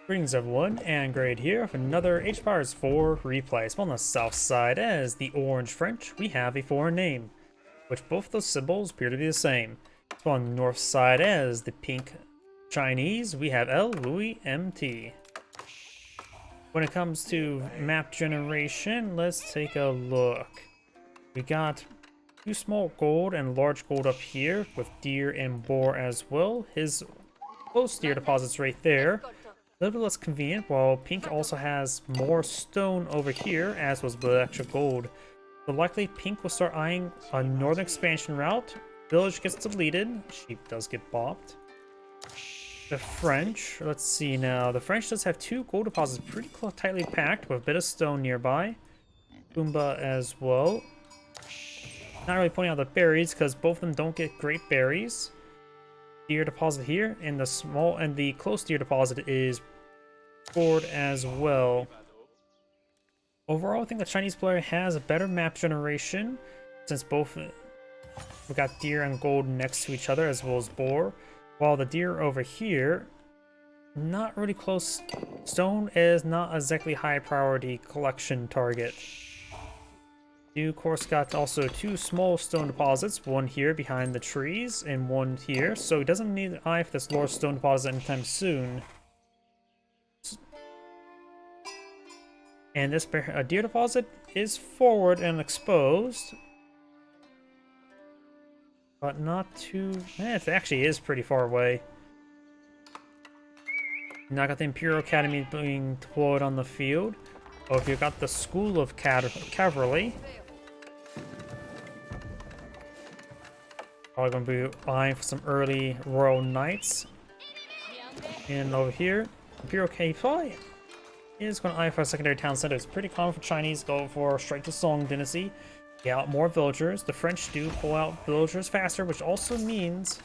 Greetings everyone, and Grade here with another Age Powers 4 replay. So on the south side, as the orange French, we have a foreign name, which both those symbols appear to be the same. So on the north side, as the pink Chinese, we have El.loueMT. When it comes to map generation, let's take a look. We got two small gold and large gold up here, with deer and boar as well. His close deer deposits right there. A little bit less convenient, while pink also has more stone over here, as was the extra gold. So likely pink will start eyeing a northern expansion route. Village gets deleted. Sheep does get bopped. The French, let's see now. The French does have two gold deposits pretty tightly packed with a bit of stone nearby. Boomba as well. Not really pointing out the berries because both of them don't get great berries. Deer deposit here, and the close deer deposit is board as well. Overall, I think the Chinese player has a better map generation since both we got deer and gold next to each other as well as boar, while the deer over here not really close. Stone is not exactly high priority collection target. You of course got also two small stone deposits, one here behind the trees and one here, so he doesn't need an eye for this large stone deposit anytime soon. And this deer deposit is forward and exposed, but not too. It actually is pretty far away. Now got the Imperial Academy being deployed on the field. Oh, if you got the School of Cavalry, probably gonna be eyeing for some early Royal Knights. And over here, Imperial Academy is going to eye for a secondary town center. It's pretty common for Chinese go for straight to Song Dynasty. Get out more villagers. The French do pull out villagers faster, which also means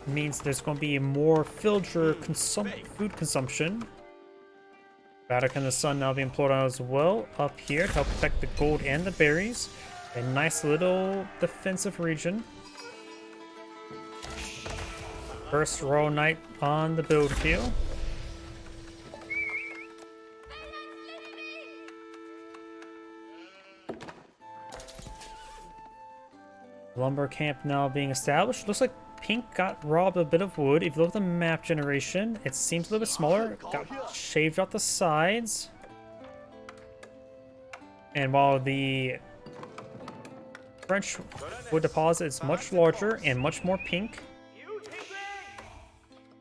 there's going to be more villager food consumption. Vatican the Sun now being employed on as well up here to help protect the gold and the berries. A nice little defensive region. First Royal Knight on the build field. Lumber camp now being established. Looks like pink got robbed a bit of wood. If you look at the map generation, it seems a little bit smaller. Got shaved off the sides. And while the French wood deposit is much larger and much more pink.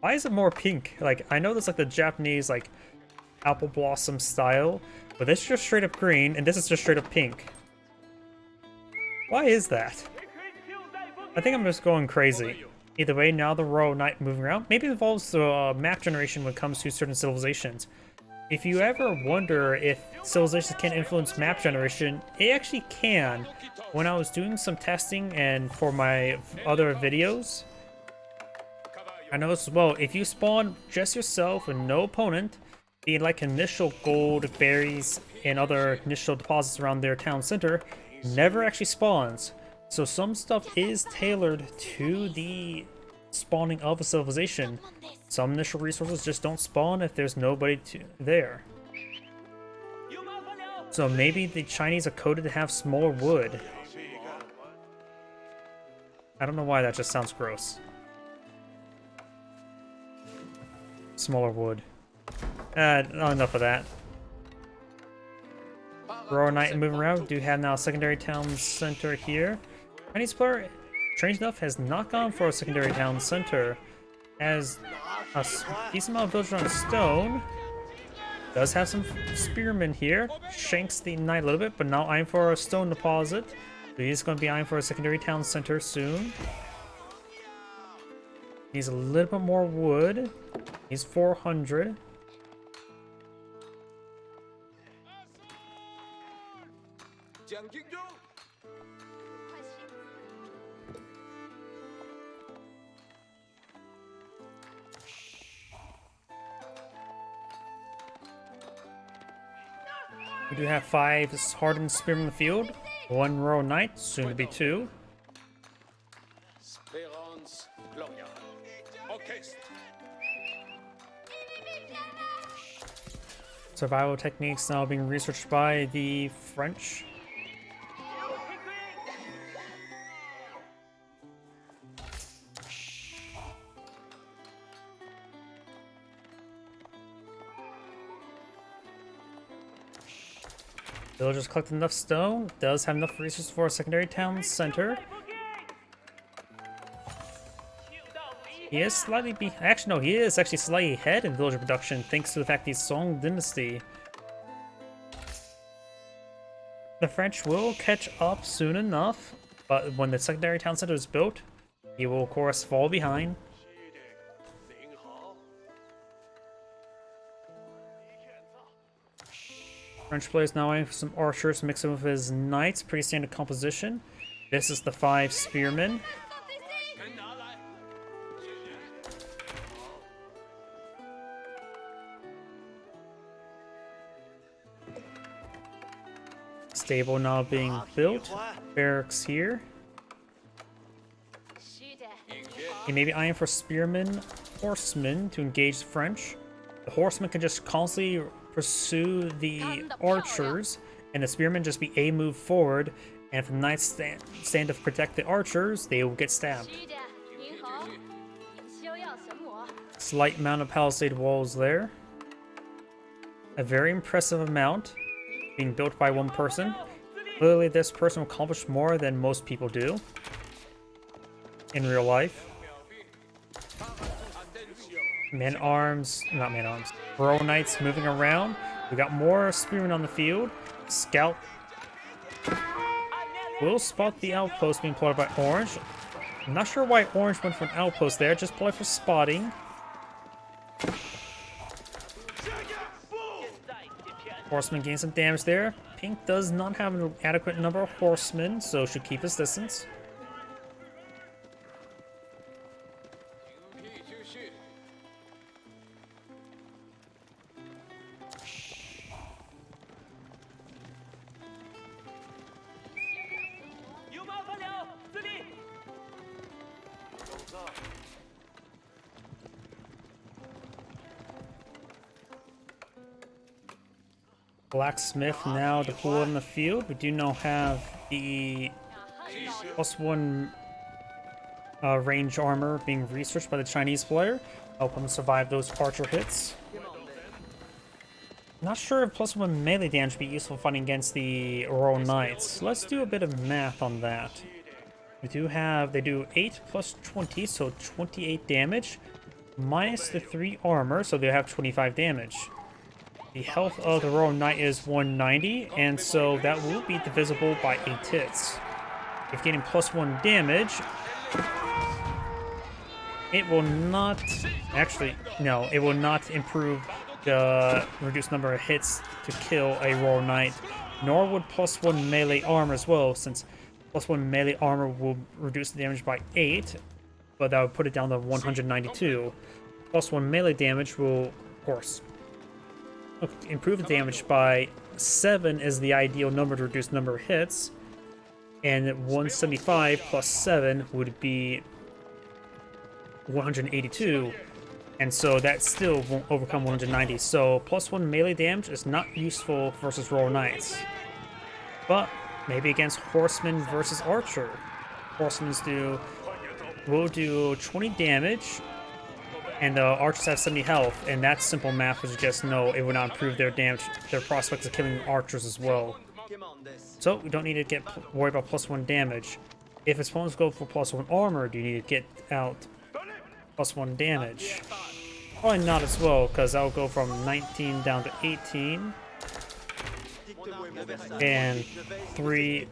Why is it more pink? Like, I know that's like the Japanese like apple blossom style, but this is just straight up green and this is just straight up pink. Why is that? I think I'm just going crazy. Either way, now the Royal Knight moving around. Maybe it involves the map generation when it comes to certain civilizations. If you ever wonder if civilizations can influence map generation, it actually can. When I was doing some testing and for my other videos, I noticed as well, if you spawn just yourself and no opponent, the like initial gold, berries, and other initial deposits around their town center never actually spawns. So some stuff is tailored to the spawning of a civilization. Some initial resources just don't spawn if there's nobody there. So maybe the Chinese are coded to have smaller wood. I don't know why that just sounds gross. Smaller wood. Not enough of that. Royal Knight moving around. We do have now a secondary town center here. Chinese player, strange enough, has not gone for a secondary town center. Has a decent amount of villagers on stone. Does have some spearmen here. Shanks the knight a little bit, but now eyeing for a stone deposit. So he's going to be eyeing for a secondary town center soon. Needs a little bit more wood. He's 400. We do have 5 hardened spearmen in the field, 1 Royal Knight, soon to be 2. Survival techniques now being researched by the French. Villagers collect enough stone, does have enough resources for a secondary town center. He is slightly actually no, he is actually slightly ahead in villager production thanks to the fact he's Song Dynasty. The French will catch up soon enough, but when the secondary town center is built, he will of course fall behind. French players now aiming for some archers mixed in with his knights. Pretty standard composition. This is the 5 spearmen. Stable now being built. Barracks here. He may be eyeing for spearmen, horsemen to engage the French. The horsemen can just constantly pursue the archers, and the spearmen just be a move forward, and if the knights stand to protect the archers, they will get stabbed. Slight amount of palisade walls there. A very impressive amount being built by one person. Clearly this person will accomplish more than most people do in real life. Rural knights moving around. We got more spearmen on the field. Scout will spot the outpost being plotted by Orange. I'm not sure why Orange went for an outpost there, just probably for spotting. Horseman gains some damage there. Pink does not have an adequate number of horsemen, so should keep his distance. Blacksmith now deployed in the field. We do now have the +1 range armor being researched by the Chinese player. Help him survive those archer hits. Not sure if +1 melee damage would be useful fighting against the Royal Knights. Let's do a bit of math on that. We do have, they do 8 plus 20, so 28 damage, minus the 3 armor, so they have 25 damage. The health of the Royal Knight is 190, and so that will be divisible by 8 hits. If getting +1 damage, it will not, actually, no, it will not improve the reduced number of hits to kill a Royal Knight, nor would +1 melee armor as well, since +1 melee armor will reduce the damage by 8, but that would put it down to 192. +1 melee damage will, of course, improve the damage by 7 is the ideal number to reduce number of hits, and 175 plus 7 would be 182, and so that still won't overcome 190. So +1 melee damage is not useful versus Royal Knights, but maybe against Horsemen versus Archer. Horsemen will do 20 damage, and the archers have 70 health, and that simple math would suggest no, it would not improve their damage, their prospects of killing archers as well. So we don't need to worry about +1 damage. If his opponents go for +1 armor, do you need to get out +1 damage? Probably not as well, because that will go from 19 down to 18. And 3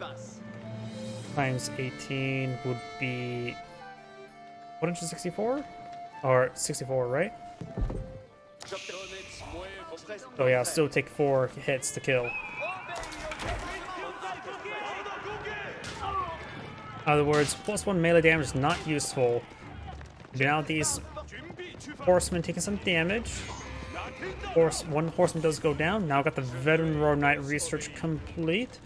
times 18 would be 164? Or 64, right? So yeah, still take 4 hits to kill. In other words, +1 melee damage is not useful. Now these horsemen taking some damage. One horseman does go down. Now got the veteran Royal Knight research complete.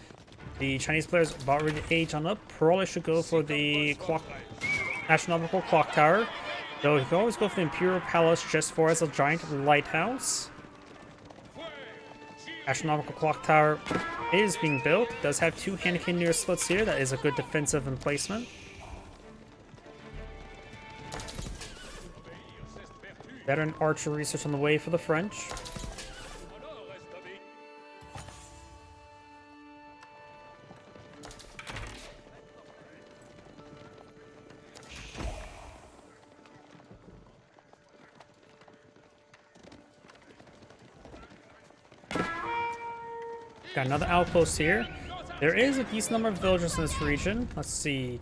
The Chinese players about ready to age on up. Probably should go for the astronomical clock tower. Though you can always go for the Imperial Palace just for as a giant lighthouse. Astronomical clock tower is being built. It does have 2 Hanneken near splits here. That is a good defensive emplacement. Veteran archer research on the way for the French. Got another outpost here. There is a decent number of villagers in this region. Let's see.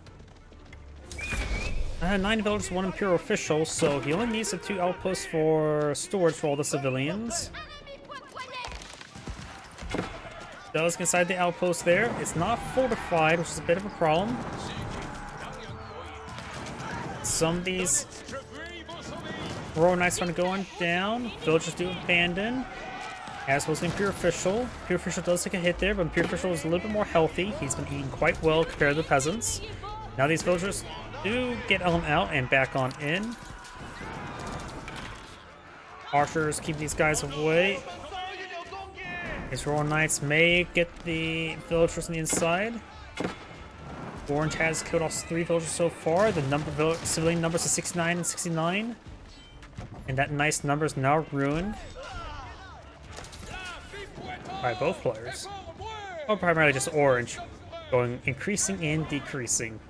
I had 9 villagers, 1 imperial official, so he only needs the 2 outposts for storage for all the civilians. Does inside the outpost there. It's not fortified, which is a bit of a problem. Some of these Royal Knights are going down. Villagers do abandon. As was the Imperial Official. Imperial Official does take a hit there, but Imperial Official is a little bit more healthy. He's been eating quite well compared to the peasants. Now these villagers do get on out and back on in. Archers keep these guys away. These Royal Knights may get the villagers on the inside. Orange has killed off 3 villagers so far. The number of civilian numbers is 69 and 69. And that nice number is now ruined by both players. Or primarily just Orange, going increasing and decreasing.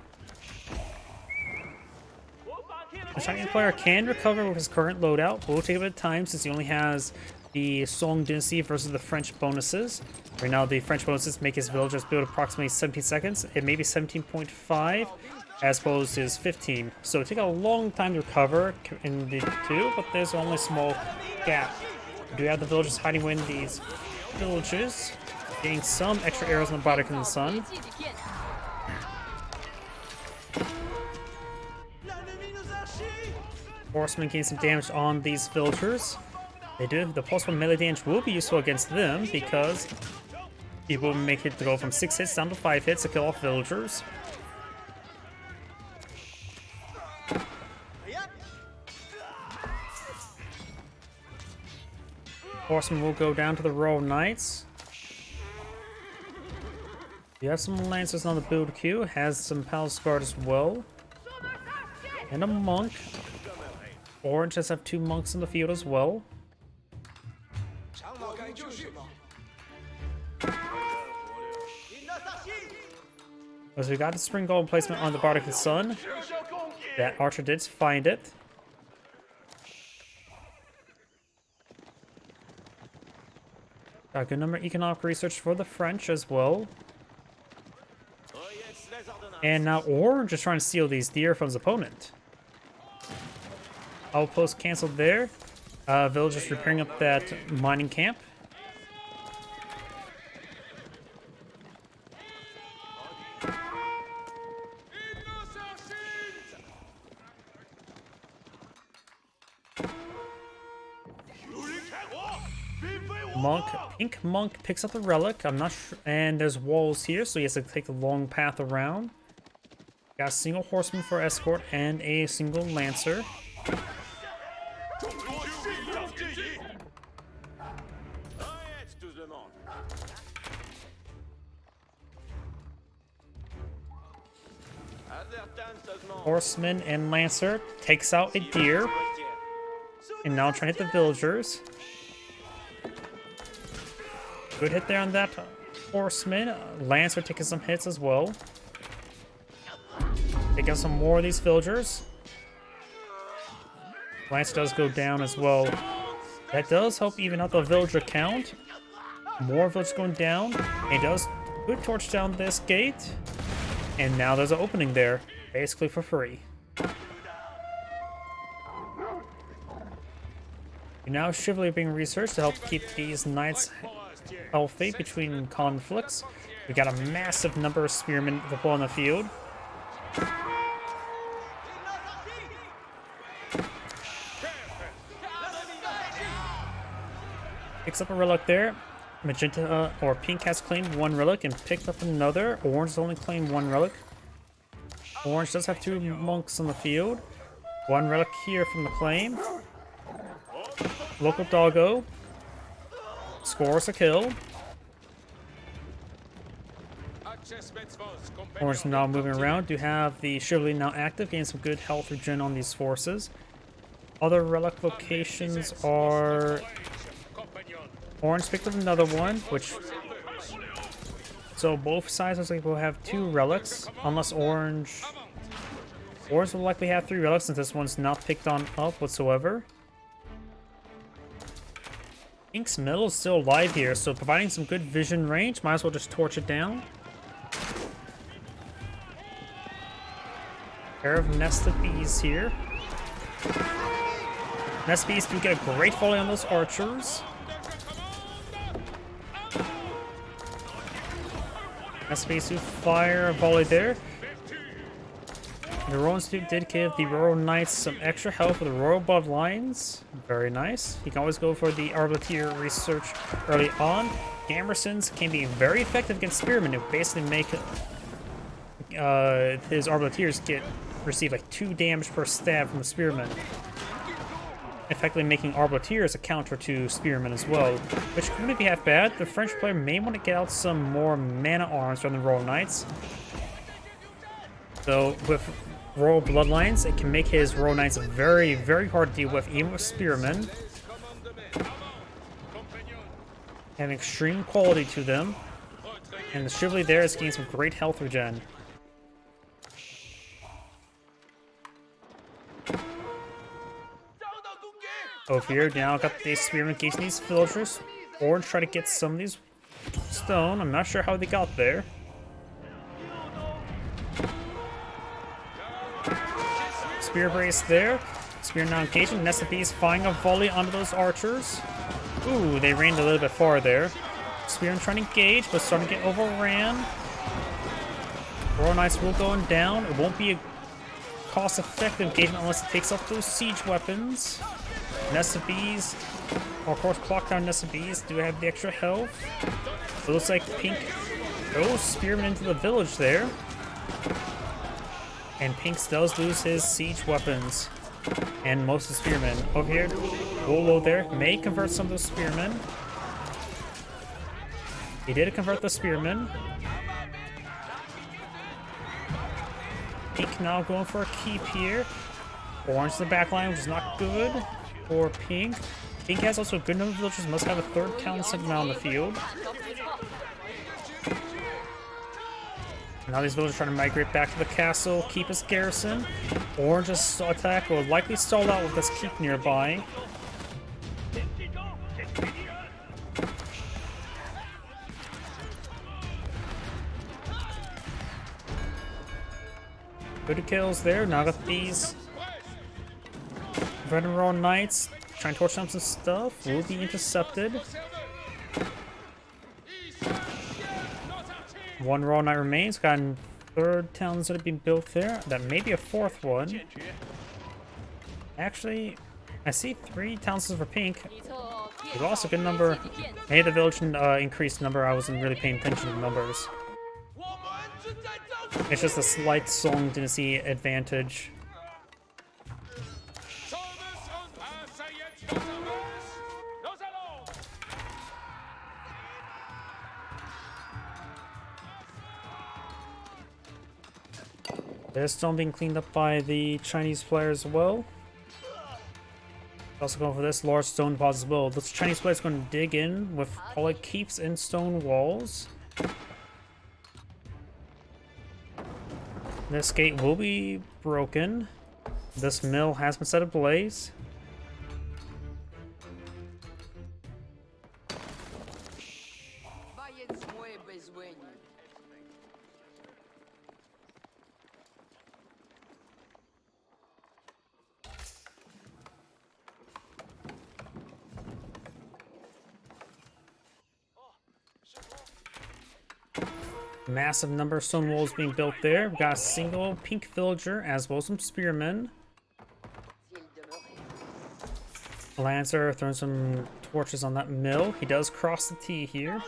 The Chinese player can recover with his current loadout, but will take a bit of time since he only has the Song Dynasty versus the French bonuses. Right now the French bonuses make his villagers build approximately 17 seconds. It may be 17.5 as opposed to his 15. So it takes a long time to recover in the 2, but there's only a small gap. We do have the villagers hiding within these villages, getting some extra arrows in the body in the sun. Horsemen gain some damage on these villagers. They do. The plus 1 melee damage will be useful against them because it will make it to go from 6 hits down to 5 hits to kill off villagers. Horsemen will go down to the Royal Knights. You have some Lancers on the build queue, has some Palace Guard as well. And a Monk. Orange does have 2 monks in the field as well. As we got the Spring Golem placement on the Bardic Sun, that archer did find it. Got a good number of economic research for the French as well. And now Orange is trying to steal these deer from his opponent. Outpost canceled there. Villagers repairing up that mining camp. Pink Monk picks up the relic. I'm not sure, and there's walls here, so he has to take the long path around. Got a single horseman for escort and a single lancer. Horseman and lancer takes out a deer, and now trying to hit the villagers. Good hit there on that horseman. Lancer taking some hits as well. Take out some more of these villagers. Lancer does go down as well. That does help even out the villager count. More villagers going down. It does good torch down this gate. And now there's an opening there, basically for free. Now chivalry being researched to help keep these knights healthy between conflicts. We got a massive number of spearmen deployed on the field. Picks up a relic there. Magenta or Pink has claimed 1 relic and picked up another. Orange has only claimed 1 relic. Orange does have 2 monks on the field. 1 relic here from the claim. Local doggo. scores a kill. Orange now moving around. Do have the Chivalry now active, getting some good health regen on these forces. Other relic locations are... Orange picked up another one, which... So both sides looks like we'll have 2 relics, unless Orange... Orange will likely have 3 relics since this one's not picked on up whatsoever. Pink's middle is still alive here, so providing some good vision range. Might as well just torch it down. Pair of nested bees here. Nested bees do get a great volley on those archers. Nested bees do fire a volley there. The Royal Institute did give the Royal Knights some extra help with the Royal Bloodlines. Very nice. You can always go for the Arbiter research early on. Gamersons can be very effective against Spearmen who basically make his Arbiters receive like 2 damage per stab from the Spearmen. Effectively making Arbiters a counter to Spearmen as well, which couldn't be half bad. The French player may want to get out some more mana arms from the Royal Knights. So with Royal Bloodlines, it can make his Royal Knights very, very hard to deal with, even with Spearmen. Have extreme quality to them. And the Chivalry there is getting some great health regen. Over here, now got the Spearmen engaging these villagers. Orange try to get some of these stone. I'm not sure how they got there. Spear brace there. Spear now engaging. Nested bees firing a volley onto those archers. Ooh, they ran a little bit far there. Spear trying to engage, but starting to get overran. Royal Knights will go down. It won't be a cost-effective engagement unless it takes off those siege weapons. Nested bees, of course, clock down nested bees do have the extra health. It looks like Pink goes Spearman into the village there. And Pinks does lose his siege weapons and most of the spearmen. Over here, Wolo there may convert some of those spearmen. He did convert the spearmen. Pink now going for a keep here. Orange the back line, which is not good for Pink. Pink has also a good number of villagers, must have a 3rd town signal on the field. Now these villagers trying to migrate back to the castle, keep his garrison. Orange's attack will likely stall out with this keep nearby. Good kills there. Now got these Red and Royal Knights trying to torch down some stuff. Will be intercepted. 1 Royal Knight remains. Got a 3rd town that's been built there. That may be a 4th one. Actually, I see 3 towns for Pink. We lost a good number. Hey, the village increased number. I wasn't really paying attention to the numbers. It's just a slight Song Dynasty advantage. There's stone being cleaned up by the Chinese player as well. Also going for this large stone deposit as well. This Chinese player is going to dig in with all it keeps in stone walls. This gate will be broken. This mill has been set ablaze. Massive number of stone walls being built there. We've got a single pink villager as well as some spearmen. Lancer throwing some torches on that mill. He does cross the T here.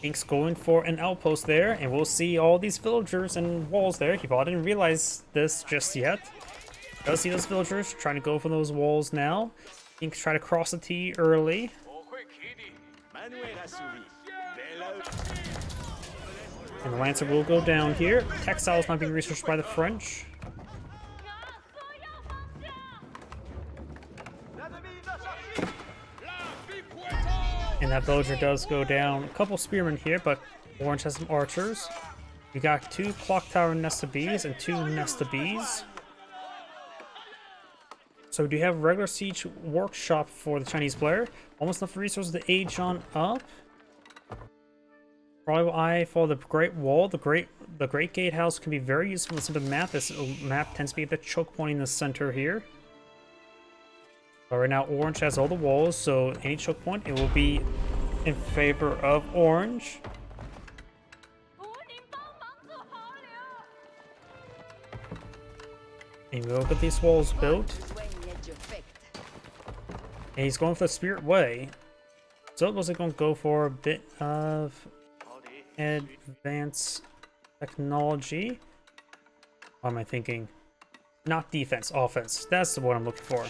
Pink's going for an outpost there, and we'll see all these villagers and walls there. He probably didn't realize this just yet. Does see those villagers trying to go for those walls now. You can try to cross the T early. And the Lancer will go down here. Textiles not being researched by the French. And that villager does go down. A couple spearmen here, but Orange has some archers. We got 2 clock tower nest of bees and 2 nest of bees. So we do have regular siege workshop for the Chinese player. Almost enough resources to Agion up. Probably will eye for the Great Wall. The Great Gatehouse can be very useful in the center map. This map tends to be a bit choke point in the center here. But right now Orange has all the walls, so any choke point, it will be in favor of Orange. And we'll get these walls built. And he's going for the Spirit Way. So it wasn't going to go for a bit of advanced technology. What am I thinking? Not defense, offense. That's what I'm looking for.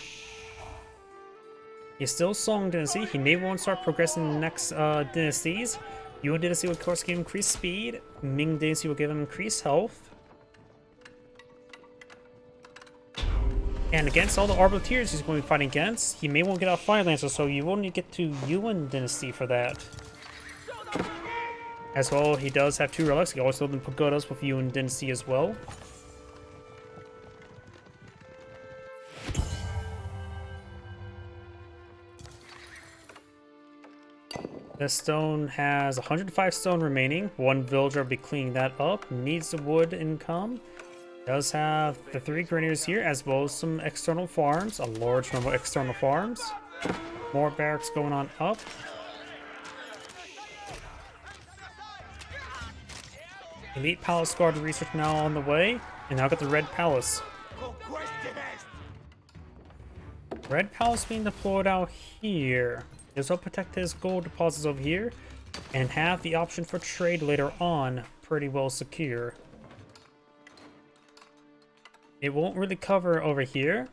He's still Song Dynasty. He may want to start progressing in the next dynasties. Yuan Dynasty will of course give him increased speed. Ming Dynasty will give him increased health. And against all the Arbiteers he's going to be fighting against, he may want to get out Fire Lancer, so you will need to get to Yuan Dynasty for that. As well, he does have 2 relics. He also built pagodas with Yuan Dynasty as well. This stone has 105 stone remaining. 1 villager will be cleaning that up. Needs the wood income. Does have the 3 grenadiers here, as well as some external farms. A large number of external farms. More barracks going on up. Elite Palace Guard research now on the way. And now got the Red Palace. Red Palace being deployed out here. This will protect his gold deposits over here. And have the option for trade later on pretty well secure. It won't really cover over here.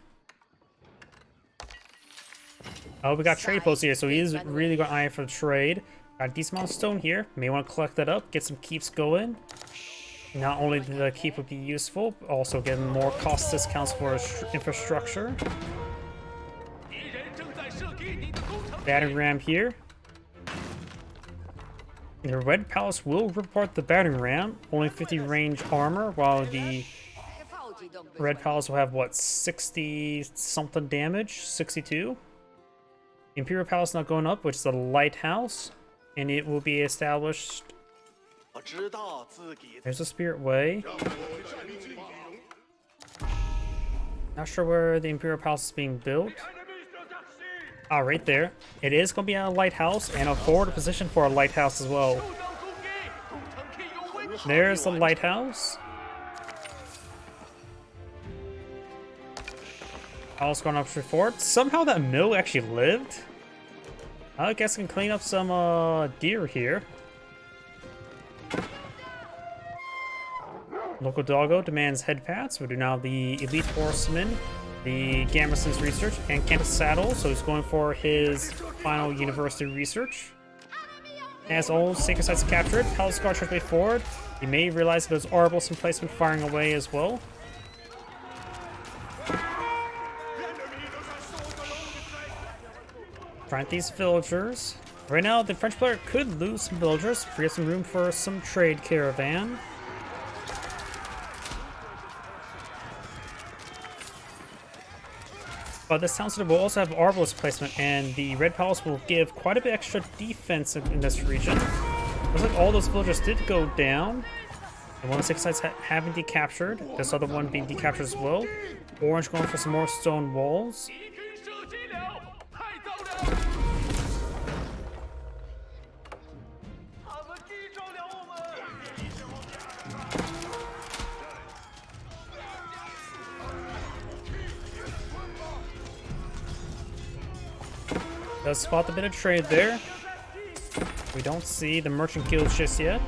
Oh, we got trade posts here, so he is really going to eye for the trade. Got a decent amount of stone here. May want to collect that up, get some keeps going. Not only the keep would be useful, but also getting more cost discounts for infrastructure. Battering ram here. The Red Palace will report the battering ram. Only 50 range armor, while the Red Palace will have, what, 60 something damage? 62? Imperial Palace not going up, which is the lighthouse. And it will be established. There's a Spirit Way. Not sure where the Imperial Palace is being built. Ah, right there. It is going to be a lighthouse and a forward position for a lighthouse as well. There's the lighthouse. Palace going up to fort. Somehow that mill actually lived. I guess I can clean up some deer here. Local doggo demands head pats. We do now the elite horseman, the Gamerson's research, and Campus Saddle. So he's going for his final university research. As all sacred sites captured, Palace Guard tries to way forward. You may realize there's Arbals in placement firing away as well. Find these villagers. Right now, the French player could lose some villagers, free up some room for some trade caravan. But this town center will also have Arbalist placement, and the Red Palace will give quite a bit extra defense in this region. Looks like all those villagers did go down. And one of the 6 sites having decaptured. This other one being decaptured as well. Orange going for some more stone walls. Does spot a bit of trade there. We don't see the merchant guild just yet.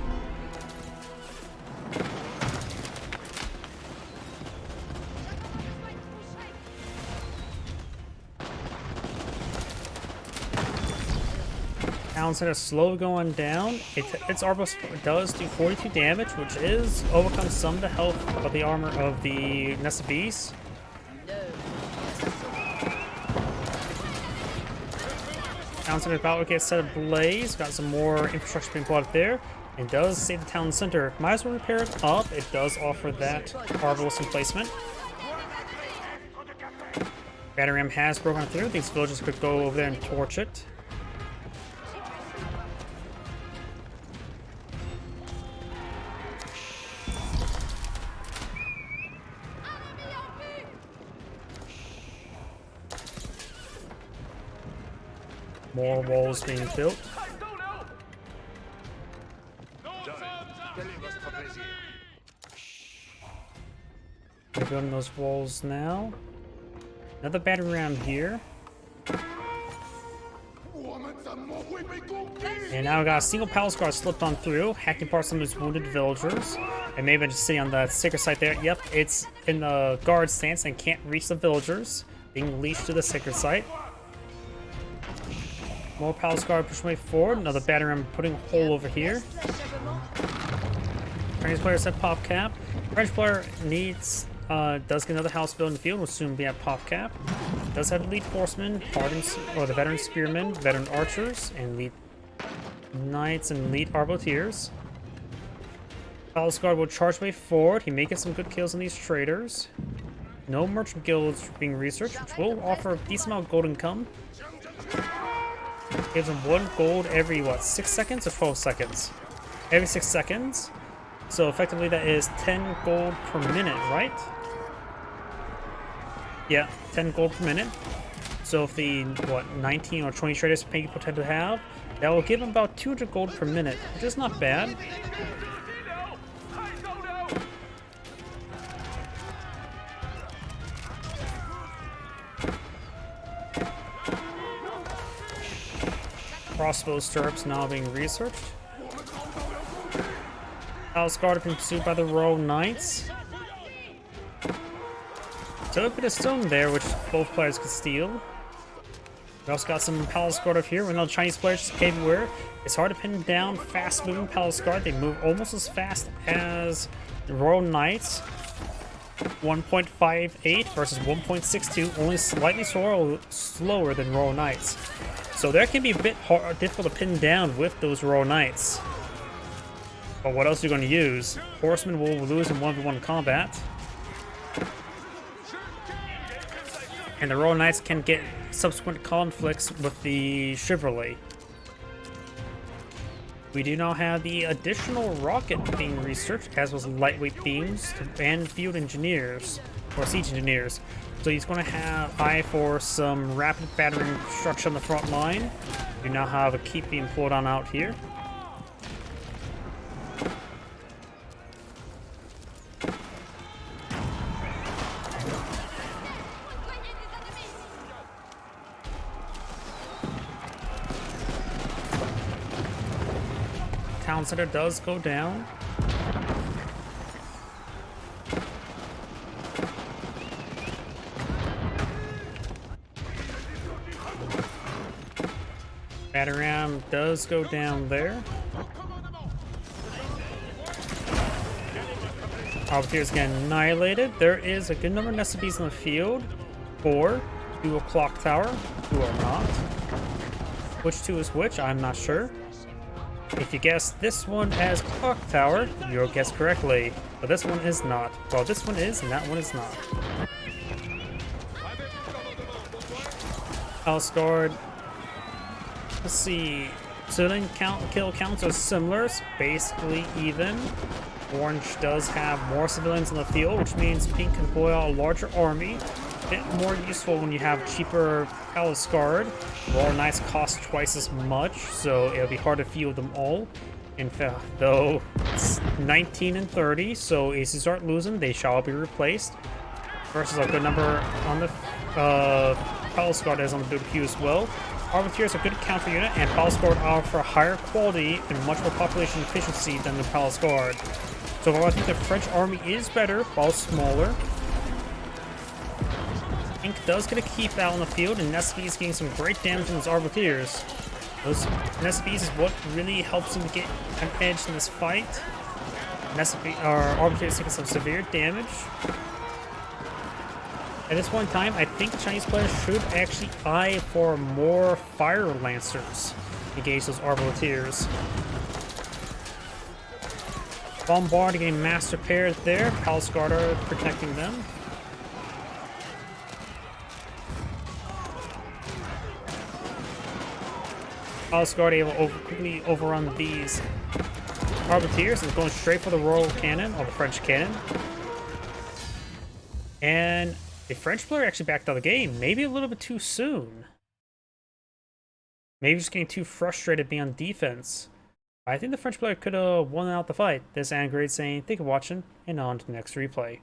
Town Center slowly going down. Its armor does do 42 damage, which is overcome some of the health of the armor of the Nest of Beasts. Town Center about to get set ablaze. Got some more infrastructure being brought up there. And does save the town center. Might as well repair it up. It does offer that marvelous emplacement. Battery ram has broken through. These villagers could go over there and torch it. More walls being built. They're building those walls now. Another battery ram here. And now we got a single palace guard slipped on through, hacking parts of those wounded villagers. And maybe just sitting on the sacred site there. Yep, it's in the guard stance and can't reach the villagers. Being leashed to the sacred site. More palace guard pushing way forward. Another battery ram putting a hole over here. Chinese player set pop cap. French player needs does get another house built in the field. Will soon be at pop cap. Does have elite horsemen, hardened or the veteran spearmen, veteran archers, and elite knights and elite arbaletiers. Palace guard will charge way forward. He may get some good kills on these traders. No merchant guilds being researched, which will offer a decent amount of gold income. Gives them 1 gold every, what, 6 seconds or 12 seconds? Every 6 seconds. So effectively that is 10 gold per minute, right? Yeah, 10 gold per minute. So if the, what, 19 or 20 traders people tend to have, that will give them about 200 gold per minute, which is not bad. Crossbow stirrups now being researched. Palace guard pursued by the Royal Knights. So a bit of stone there, which both players could steal. We also got some Palace guard up here. We know Chinese players just became aware. It's hard to pin down fast-moving Palace guard. They move almost as fast as the Royal Knights. 1.58 versus 1.62, only slightly slower than Royal Knights. So that can be a bit difficult to pin down with those Royal Knights. But what else are you going to use? Horsemen will lose in 1v1 combat. And the Royal Knights can get subsequent conflicts with the Chivalry. We do now have the additional rocket being researched, as was lightweight beams and field engineers, or siege engineers. So he's going to have eye for some rapid battering structure on the front line. We now have a keep being pulled on out here. Town center does go down. Battery ram does go down there. Arbiters get annihilated. There is a good number of Nest of Beasts in the field. 4. 2 a clock tower. 2 are not. Which 2 is which? I'm not sure. If you guess this one as clock tower, you'll guess correctly. But this one is not. Well, this one is, and that one is not. Palace guard. Let's see. Civilian kill counts are similar. It's basically even. Orange does have more civilians in the field, which means Pink can deploy a larger army. A bit more useful when you have cheaper Palace guard. Royal Knights cost twice as much, so it'll be hard to field them all. In fact, though, it's 19 and 30, so if you start losing, they shall be replaced. Versus a good number on the Palace guard is on the build queue as well. Arbiter is a good counter unit, and Palace guard offer higher quality and much more population efficiency than the Palace guard. So while I think the French army is better, while smaller, Pink does get a keep out on the field, and Nest of Beasts getting some great damage on his Arbiters. Those SBs is what really helps them to get an edge in this fight. SB, Arbitrators taking some severe damage. At this point in time, I think the Chinese players should actually eye for more Fire Lancers to engage those Arbitrators. Bombard getting master paired there. Palace Guard are protecting them. Palace Guard able to quickly overrun these Arbitrators and going straight for the Royal Cannon, or the French Cannon. And the French player actually backed out of the game, maybe a little bit too soon. Maybe just getting too frustrated being on defense. I think the French player could have won out the fight. This is Angrade saying, thank you for watching, and on to the next replay.